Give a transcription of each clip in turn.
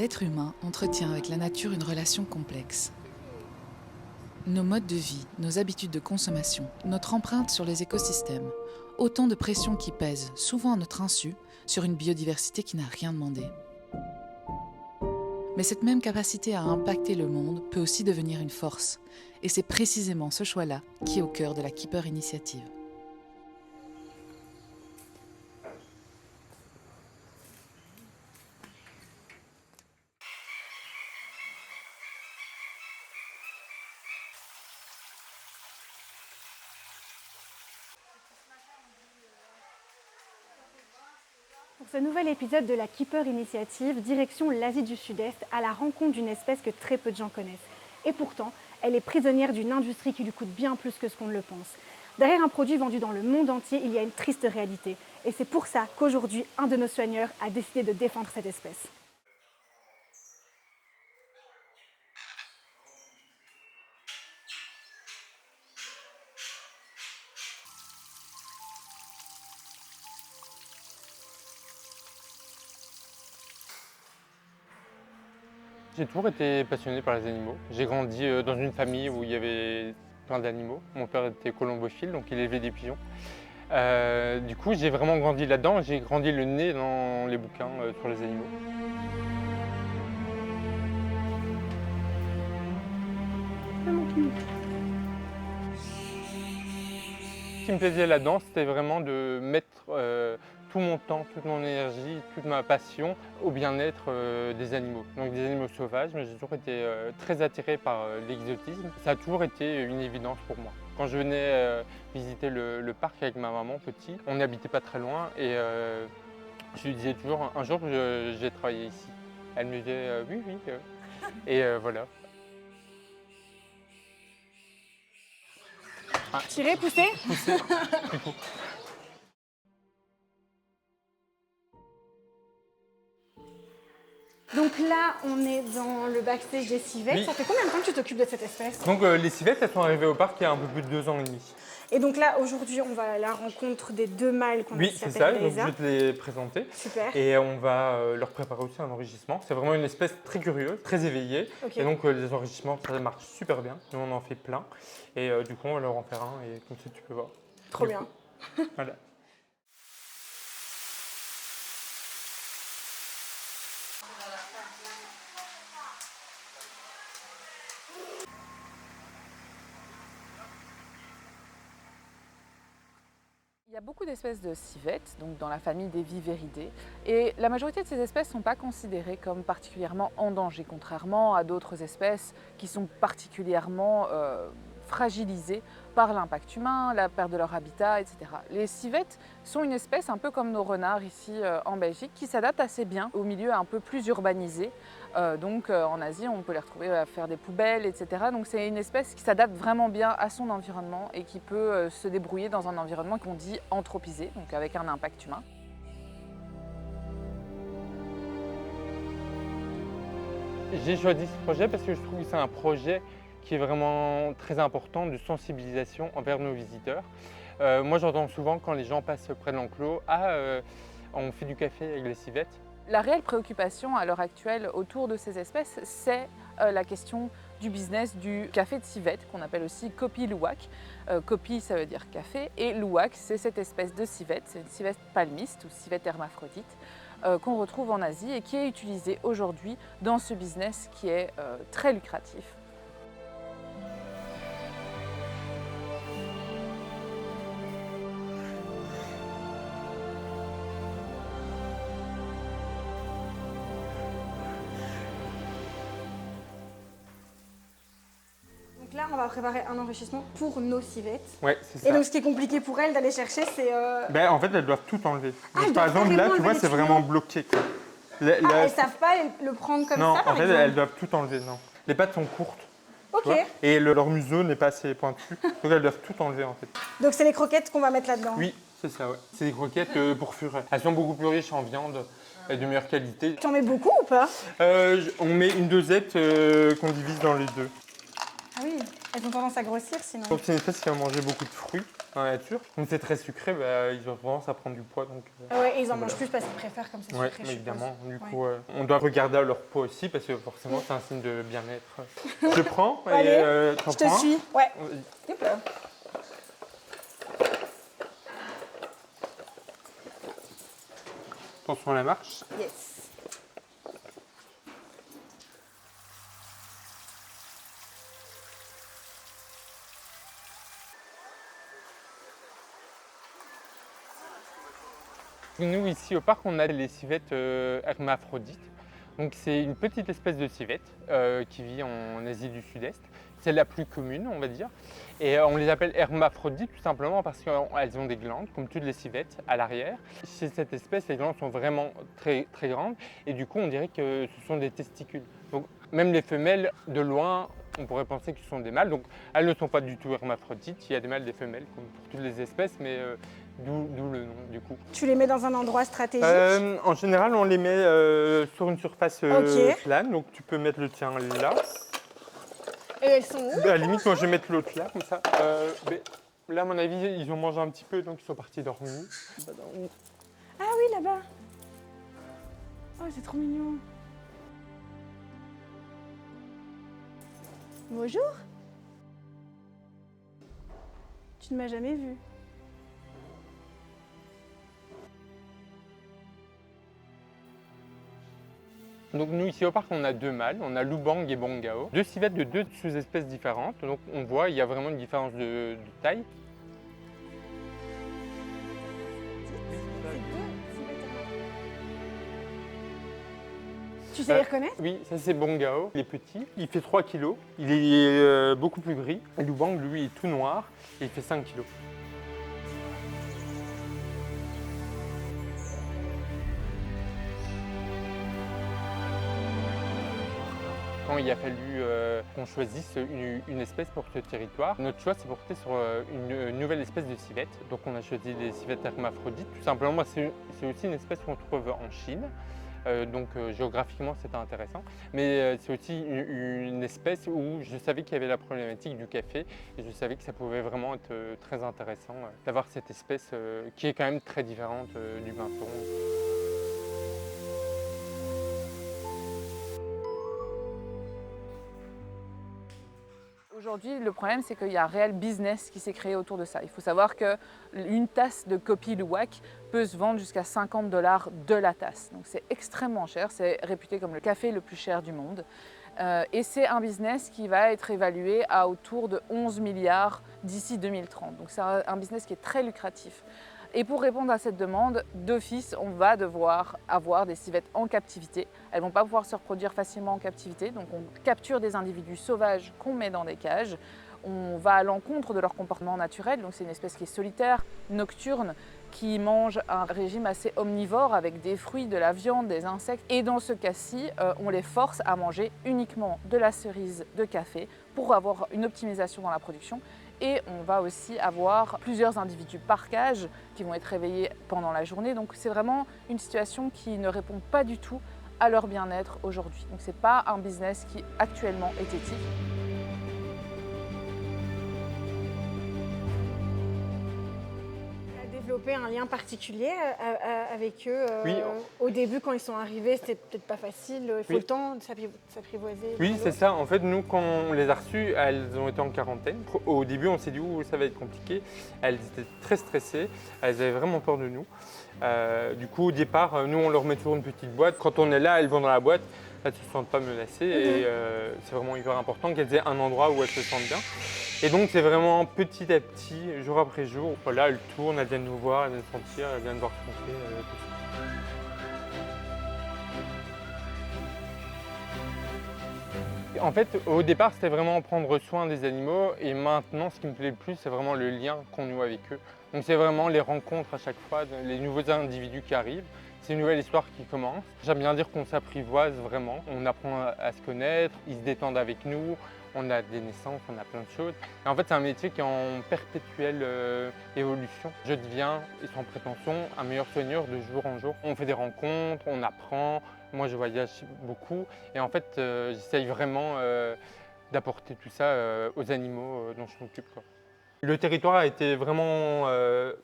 L'être humain entretient avec la nature une relation complexe. Nos modes de vie, nos habitudes de consommation, notre empreinte sur les écosystèmes, autant de pressions qui pèsent, souvent à notre insu, sur une biodiversité qui n'a rien demandé. Mais cette même capacité à impacter le monde peut aussi devenir une force. Et c'est précisément ce choix-là qui est au cœur de la Keeper Initiative. Pour ce nouvel épisode de la Keeper Initiative, direction l'Asie du Sud-Est, à la rencontre d'une espèce que très peu de gens connaissent. Et pourtant, elle est prisonnière d'une industrie qui lui coûte bien plus que ce qu'on ne le pense. Derrière un produit vendu dans le monde entier, il y a une triste réalité. Et c'est pour ça qu'aujourd'hui, un de nos soigneurs a décidé de défendre cette espèce. J'ai toujours été passionné par les animaux. J'ai grandi dans une famille où il y avait plein d'animaux. Mon père était colombophile, donc il élevait des pigeons. Du coup, j'ai vraiment grandi là-dedans. J'ai grandi le nez dans les bouquins sur les animaux. Ce qui me plaisait là-dedans, c'était vraiment de mettre tout mon temps, toute mon énergie, toute ma passion au bien-être des animaux. Donc des animaux sauvages, mais j'ai toujours été très attiré par l'exotisme. Ça a toujours été une évidence pour moi. Quand je venais visiter le parc avec ma maman petit, on n'habitait pas très loin et je lui disais toujours un jour j'ai travaillé ici. Elle me disait oui, oui. Et voilà. Tirer, pousser. Donc là, on est dans le backstage des civettes. Oui. Ça fait combien de temps que tu t'occupes de cette espèce? Donc les civettes, elles sont arrivées au parc il y a un peu plus de 2 ans et demi. Et donc là, aujourd'hui, on va à la rencontre des deux mâles qu'on Oui, qui c'est s'appellent ça, donc je Elsa. vais te les présenter. Super. Et on va leur préparer aussi un enrichissement. C'est vraiment une espèce très curieuse, très éveillée. Ok. Et donc les enrichissements, ça marche super bien. Nous, on en fait plein. Et du coup, on va leur en faire un et comme ça, tu peux voir. Trop Du bien. coup, voilà. Il y a beaucoup d'espèces de civettes, donc dans la famille des Viverridae, et la majorité de ces espèces ne sont pas considérées comme particulièrement en danger, contrairement à d'autres espèces qui sont particulièrement fragilisées par l'impact humain, la perte de leur habitat, etc. Les civettes sont une espèce un peu comme nos renards ici en Belgique, qui s'adaptent assez bien au milieu un peu plus urbanisé. En Asie, on peut les retrouver à faire des poubelles, etc. Donc c'est une espèce qui s'adapte vraiment bien à son environnement et qui peut se débrouiller dans un environnement qu'on dit anthropisé, donc avec un impact humain. J'ai choisi ce projet parce que je trouve que c'est un projet qui est vraiment très important de sensibilisation envers nos visiteurs. Moi, j'entends souvent quand les gens passent près de l'enclos, on fait du café avec les civettes. La réelle préoccupation à l'heure actuelle autour de ces espèces, c'est la question du business du café de civette, qu'on appelle aussi kopi luwak. Kopi, ça veut dire café, et luwak, c'est cette espèce de civette, c'est une civette palmiste ou civette hermaphrodite, qu'on retrouve en Asie et qui est utilisée aujourd'hui dans ce business qui est très lucratif. Donc là, on va préparer un enrichissement pour nos civettes. Ouais, c'est ça. Et donc, ce qui est compliqué pour elles d'aller chercher, c'est... En fait, elles doivent tout enlever. elles Donc, par doivent exemple, là, carrément tu vois, enlever c'est les vraiment tuyaux. bloqué, quoi. elles savent pas le prendre comme Non, ça, par en fait, exemple. elles doivent tout enlever, non. Les pattes sont courtes, Ok. tu vois, et leur museau n'est pas assez pointu. Donc, elles doivent tout enlever, en fait. Donc, c'est les croquettes qu'on va mettre là-dedans. Oui, c'est ça, ouais. C'est des croquettes pour furet. Elles sont beaucoup plus riches en viande et de meilleure qualité. Tu en mets beaucoup ou pas? On met une dosette qu'on divise dans les deux. Ah oui, elles ont tendance à grossir sinon. Donc c'est une espèce qui va manger beaucoup de fruits dans la nature. Donc c'est très sucré, ils ont tendance à prendre du poids. Donc, Ah ouais, et ils en voilà. mangent plus parce qu'ils préfèrent comme c'est Ouais, sucré, je évidemment. suppose. Du coup, on doit regarder à leur poids aussi parce que forcément c'est un signe de bien-être. Je prends et Allez, t'en je te prends un. suis. Ouais. Vas-y. Hop là. Attention à la marche. Yes. Nous, ici au parc, on a les civettes hermaphrodites. Donc, c'est une petite espèce de civette qui vit en Asie du Sud-Est. C'est la plus commune, on va dire. Et on les appelle hermaphrodites tout simplement parce qu'elles ont des glandes, comme toutes les civettes, à l'arrière. Chez cette espèce, les glandes sont vraiment très, très grandes et du coup, on dirait que ce sont des testicules. Donc, même les femelles, de loin, on pourrait penser que ce sont des mâles. Donc, elles ne sont pas du tout hermaphrodites. Il y a des mâles, des femelles, comme pour toutes les espèces, mais d'où le nom, du coup. Tu les mets dans un endroit stratégique. En général, on les met sur une surface Ok. plane. Donc, tu peux mettre le tien là. Et elles sont où? À la limite, moi, je vais mettre l'autre là, comme ça. Mais là, à mon avis, ils ont mangé un petit peu, donc ils sont partis dormir. Ah oui, là-bas. Oh, c'est trop mignon. Bonjour. Tu ne m'as jamais vue. Donc nous, ici au parc, on a deux mâles, on a Lubang et Bongao. Deux civettes de deux sous-espèces différentes. Donc on voit, il y a vraiment une différence de taille. Tu sais les reconnaître? Oui, ça c'est Bongao, il est petit, il fait 3 kg, il est beaucoup plus gris. Et Lubang, lui, est tout noir et il fait 5 kg. Quand il a fallu qu'on choisisse une espèce pour ce territoire, notre choix s'est porté sur une nouvelle espèce de civette. Donc on a choisi les civettes hermaphrodites. Tout simplement, c'est aussi une espèce qu'on trouve en Chine. Donc géographiquement c'était intéressant, mais c'est aussi une espèce où je savais qu'il y avait la problématique du café et je savais que ça pouvait vraiment être très intéressant d'avoir cette espèce qui est quand même très différente du binturong. Aujourd'hui, le problème, c'est qu'il y a un réel business qui s'est créé autour de ça. Il faut savoir qu'une tasse de Kopi Luwak peut se vendre jusqu'à 50 $ de la tasse. Donc c'est extrêmement cher, c'est réputé comme le café le plus cher du monde. Et c'est un business qui va être évalué à autour de 11 milliards d'ici 2030. Donc c'est un business qui est très lucratif. Et pour répondre à cette demande, d'office, on va devoir avoir des civettes en captivité. Elles ne vont pas pouvoir se reproduire facilement en captivité, donc on capture des individus sauvages qu'on met dans des cages. On va à l'encontre de leur comportement naturel, donc c'est une espèce qui est solitaire, nocturne, qui mange un régime assez omnivore avec des fruits, de la viande, des insectes. Et dans ce cas-ci, on les force à manger uniquement de la cerise de café pour avoir une optimisation dans la production. Et on va aussi avoir plusieurs individus par cage qui vont être réveillés pendant la journée. Donc c'est vraiment une situation qui ne répond pas du tout à leur bien-être aujourd'hui. Donc c'est pas un business qui actuellement est éthique. Développer un lien particulier avec eux Oui. au début quand ils sont arrivés, c'était peut-être pas facile, il faut le temps de s'apprivoiser. Oui, c'est ça. En fait, nous, quand on les a reçues, elles ont été en quarantaine. Au début, on s'est dit, ça va être compliqué. Elles étaient très stressées. Elles avaient vraiment peur de nous. Du coup, au départ, nous, on leur met toujours une petite boîte. Quand on est là, elles vont dans la boîte. Elles ne se sentent pas menacées. Et c'est vraiment hyper important qu'elles aient un endroit où elles se sentent bien. Et donc, c'est vraiment petit à petit, jour après jour. Voilà, elles tournent, elles viennent nous voir, elles viennent sentir, elles viennent voir ce qu'on fait. Tout ça. En fait, au départ, c'était vraiment prendre soin des animaux. Et maintenant, ce qui me plaît le plus, c'est vraiment le lien qu'on noue avec eux. Donc, c'est vraiment les rencontres à chaque fois, les nouveaux individus qui arrivent. C'est une nouvelle histoire qui commence. J'aime bien dire qu'on s'apprivoise vraiment. On apprend à se connaître, ils se détendent avec nous. On a des naissances, on a plein de choses. Et en fait, c'est un métier qui est en perpétuelle évolution. Je deviens, et sans prétention, un meilleur soigneur de jour en jour. On fait des rencontres, on apprend. Moi, je voyage beaucoup. Et en fait, j'essaye vraiment d'apporter tout ça aux animaux dont je m'occupe, quoi. Le territoire a été vraiment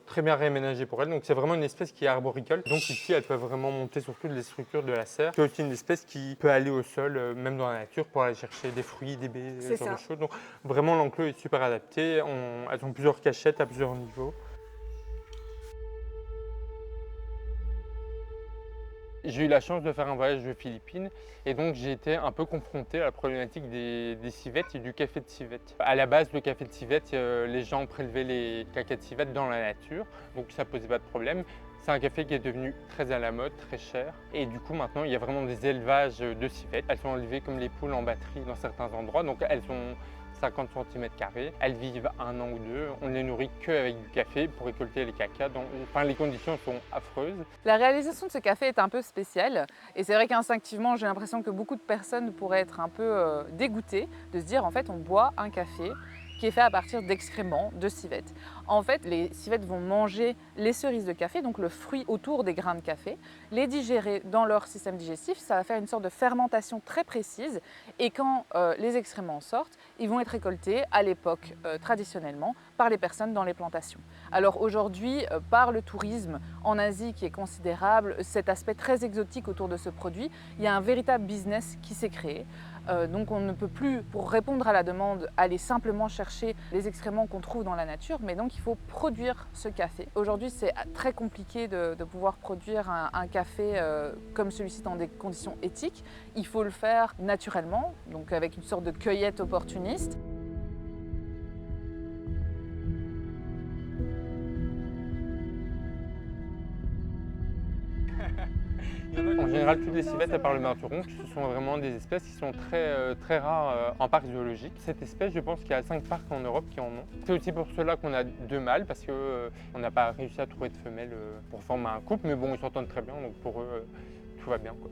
très bien réaménagé pour elle, donc c'est vraiment une espèce qui est arboricole. Donc ici, elle peut vraiment monter sur toutes les structures de la serre. C'est aussi une espèce qui peut aller au sol, même dans la nature, pour aller chercher des fruits, des baies, ce genre de choses. Donc vraiment, l'enclos est super adapté. Elles ont plusieurs cachettes à plusieurs niveaux. J'ai eu la chance de faire un voyage aux Philippines et donc j'ai été un peu confronté à la problématique des civettes et du café de civette. À la base, le café de civette, les gens prélevaient les cacas de civette dans la nature, donc ça ne posait pas de problème. C'est un café qui est devenu très à la mode, très cher. Et du coup, maintenant, il y a vraiment des élevages de civettes. Elles sont élevées comme les poules en batterie dans certains endroits, donc elles ont 50 cm². Elles vivent 1 an ou 2. On ne les nourrit qu'avec du café pour récolter les cacas. Donc, les conditions sont affreuses. La réalisation de ce café est un peu spéciale et c'est vrai qu'instinctivement j'ai l'impression que beaucoup de personnes pourraient être un peu dégoûtées de se dire en fait on boit un café qui est fait à partir d'excréments de civettes. En fait, les civettes vont manger les cerises de café, donc le fruit autour des grains de café, les digérer dans leur système digestif. Ça va faire une sorte de fermentation très précise et quand les excréments sortent, ils vont être récoltés à l'époque traditionnellement par les personnes dans les plantations. Alors aujourd'hui, par le tourisme en Asie qui est considérable, cet aspect très exotique autour de ce produit, il y a un véritable business qui s'est créé. Donc on ne peut plus, pour répondre à la demande, aller simplement chercher les excréments qu'on trouve dans la nature, mais donc il faut produire ce café. Aujourd'hui, c'est très compliqué de pouvoir produire un café comme celui-ci dans des conditions éthiques. Il faut le faire naturellement, donc avec une sorte de cueillette opportuniste. En général, toutes les civettes, à part le marteron, ce sont vraiment des espèces qui sont très rares en parc zoologique. Cette espèce, je pense qu'il y a 5 parcs en Europe qui en ont. C'est aussi pour cela qu'on a 2 mâles, parce qu'on n'a pas réussi à trouver de femelles pour former un couple, mais bon, ils s'entendent très bien, donc pour eux, tout va bien, quoi.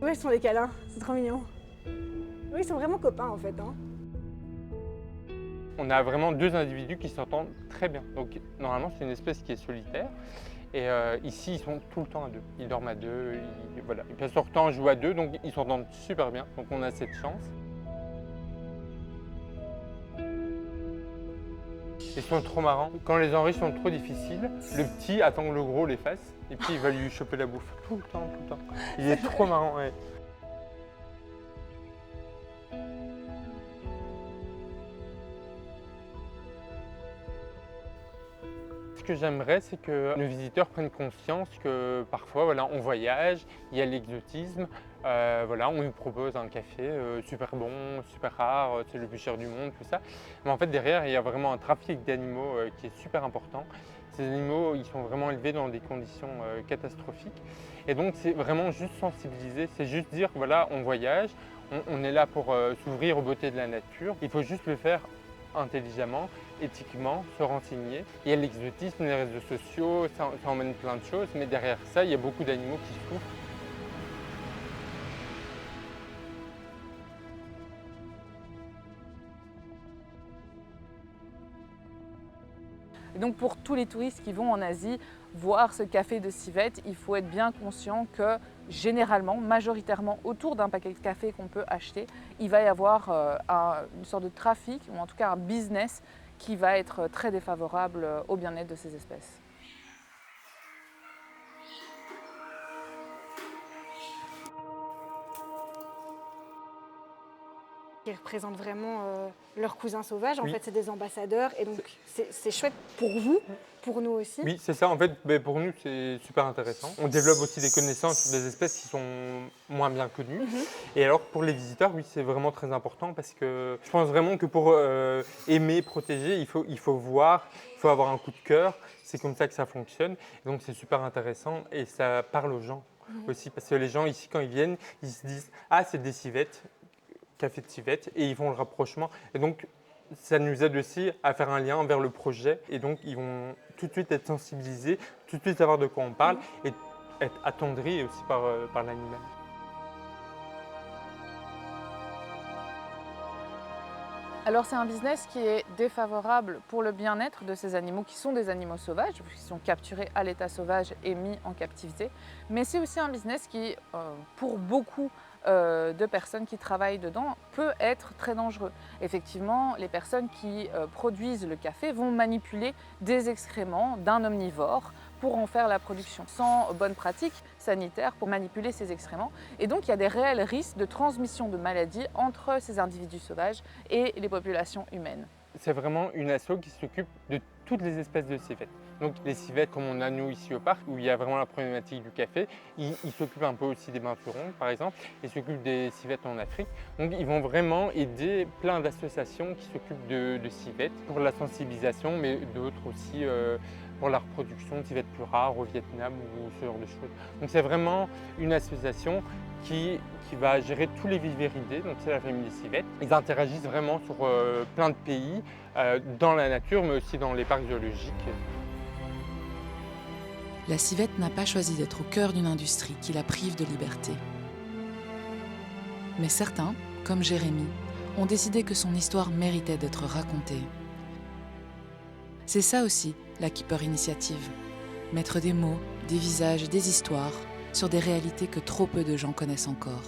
Ouais, ils sont des câlins, c'est trop mignon. Oui, ils sont vraiment copains en fait. Hein. On a vraiment 2 individus qui s'entendent très bien. Donc normalement, c'est une espèce qui est solitaire. Et ici, ils sont tout le temps à 2. Ils dorment à 2, voilà. Ils passent leur temps à jouer à 2, donc ils s'entendent super bien. Donc on a cette chance. Ils sont trop marrants. Quand les enrées sont trop difficiles, le petit attend que le gros les fasse et puis il va lui choper la bouffe. Tout le temps, tout le temps. Il est trop marrant, ouais. Ce que j'aimerais, c'est que nos visiteurs prennent conscience que parfois, voilà, on voyage, il y a l'exotisme, voilà, on nous propose un café super bon, super rare, c'est le plus cher du monde, tout ça. Mais en fait, derrière, il y a vraiment un trafic d'animaux qui est super important. Ces animaux, ils sont vraiment élevés dans des conditions catastrophiques. Et donc, c'est vraiment juste sensibiliser, c'est juste dire, voilà, on voyage, on est là pour s'ouvrir aux beautés de la nature. Il faut juste le faire intelligemment, éthiquement, se renseigner. Il y a l'exotisme, les réseaux sociaux, ça emmène plein de choses, mais derrière ça, il y a beaucoup d'animaux qui souffrent. Et donc pour tous les touristes qui vont en Asie voir ce café de civette, il faut être bien conscient que généralement, majoritairement, autour d'un paquet de café qu'on peut acheter, il va y avoir une sorte de trafic, ou en tout cas un business qui va être très défavorable au bien-être de ces espèces. Ils représentent vraiment leurs cousins sauvages. En Oui. fait, c'est des ambassadeurs. Et donc, c'est chouette pour vous, pour nous aussi. Oui, c'est ça. En fait, pour nous, c'est super intéressant. On développe aussi des connaissances sur des espèces qui sont moins bien connues. Et alors, pour les visiteurs, oui, c'est vraiment très important parce que je pense vraiment que pour aimer, protéger, il faut voir, il faut avoir un coup de cœur. C'est comme ça que ça fonctionne. Et donc, c'est super intéressant et ça parle aux gens aussi parce que les gens ici, quand ils viennent, ils se disent « Ah, c'est des civettes ». Café de civette et ils font le rapprochement et donc ça nous aide aussi à faire un lien vers le projet et donc ils vont tout de suite être sensibilisés, tout de suite savoir de quoi on parle et être attendris aussi par l'animal. Alors c'est un business qui est défavorable pour le bien-être de ces animaux qui sont des animaux sauvages, qui sont capturés à l'état sauvage et mis en captivité. Mais c'est aussi un business qui, pour beaucoup de personnes qui travaillent dedans peut être très dangereux. Effectivement, les personnes qui produisent le café vont manipuler des excréments d'un omnivore pour en faire la production, sans bonne pratique sanitaire pour manipuler ces excréments. Et donc, il y a des réels risques de transmission de maladies entre ces individus sauvages et les populations humaines. C'est vraiment une asso qui s'occupe de toutes les espèces de civettes. Donc les civettes comme on a nous ici au parc, où il y a vraiment la problématique du café, ils s'occupent un peu aussi des binturons par exemple, ils s'occupent des civettes en Afrique. Donc ils vont vraiment aider plein d'associations qui s'occupent de civettes pour la sensibilisation, mais d'autres aussi pour la reproduction de civettes plus rares au Vietnam ou ce genre de choses. Donc c'est vraiment une association qui va gérer tous les vivéridés, donc c'est la famille des civettes. Ils interagissent vraiment sur plein de pays, dans la nature, mais aussi dans les parcs zoologiques. La civette n'a pas choisi d'être au cœur d'une industrie qui la prive de liberté. Mais certains, comme Jérémy, ont décidé que son histoire méritait d'être racontée. C'est ça aussi, la Keeper Initiative. Mettre des mots, des visages, des histoires sur des réalités que trop peu de gens connaissent encore.